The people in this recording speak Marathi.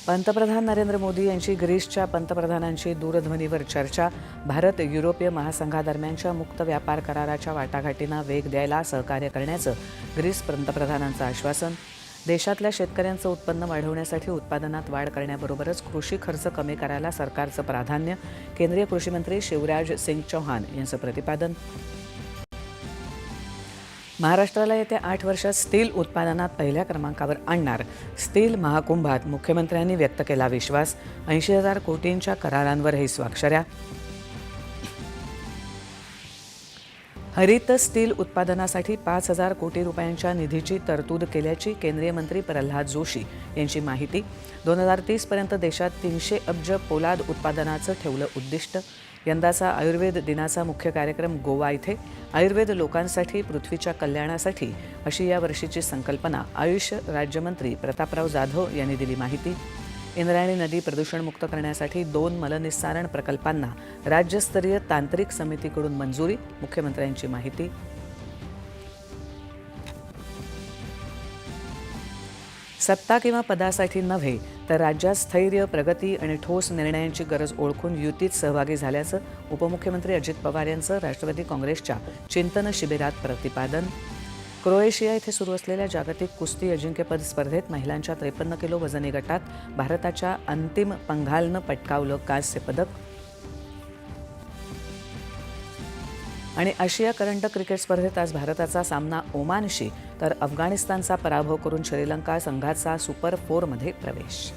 पंतप्रधान नरेंद्र मोदी यांची ग्रीसच्या पंतप्रधानांशी दूरध्वनीवर चर्चा. भारत युरोपीय महासंघादरम्यानच्या मुक्त व्यापार कराराच्या वाटाघाटींना वेग द्यायला सहकार्य करण्याचं ग्रीस पंतप्रधानांचं आश्वासन. देशातल्या शेतकऱ्यांचं उत्पन्न वाढवण्यासाठी उत्पादनात वाढ करण्याबरोबरच कृषी खर्च कमी करायला सरकारचं प्राधान्य. केंद्रीय कृषी मंत्री शिवराज सिंग चौहान यांचं प्रतिपादन. महाराष्ट्राला येत्या 8 वर्षात स्टील उत्पादनात पहिल्या क्रमांकावर आणणार. स्टील महाकुंभात मुख्यमंत्र्यांनी व्यक्त केला विश्वास. 80,000 कोटींच्या करारांवरही स्वाक्षऱ्या. हरित स्टील उत्पादनासाठी 5,000 कोटी रुपयांच्या निधीची तरतूद केल्याची केंद्रीय मंत्री प्रल्हाद जोशी यांची माहिती. 2030 पर्यंत देशात 300 अब्ज पोलाद उत्पादनाचं ठेवलं उद्दिष्ट. यंदाचा आयुर्वेद दिनाचा मुख्य कार्यक्रम गोवा इथे. आयुर्वेद लोकांसाठी पृथ्वीच्या कल्याणासाठी अशी या वर्षीची संकल्पना. आयुष राज्यमंत्री प्रतापराव जाधव यांनी दिली माहिती. इंद्रायणी नदी प्रदूषणमुक्त करण्यासाठी 2 मलनिस्सारण प्रकल्पांना राज्यस्तरीय तांत्रिक समितीकडून मंजुरी. मुख्यमंत्र्यांची माहिती. सत्ता किंवा पदासाठी नव्हे तर राज्यात स्थैर्य, प्रगती आणि ठोस निर्णयांची गरज ओळखून युतीत सहभागी झाल्याचं उपमुख्यमंत्री अजित पवार यांचं राष्ट्रवादी काँग्रेसच्या चिंतन शिबिरात प्रतिपादन. क्रोएशिया इथे सुरू असलेल्या जागतिक कुस्ती अजिंक्यपद स्पर्धेत महिलांच्या 53 किलो वजनी गटात भारताच्या अंतिम पंघालनं पटकावलं कांस्य पदक. आणि आशिया करंडक क्रिकेट स्पर्धेत आज भारताचा सामना ओमानशी तर अफगाणिस्तानचा पराभव करून श्रीलंका संघाचा सुपर 4मध्ये प्रवेश.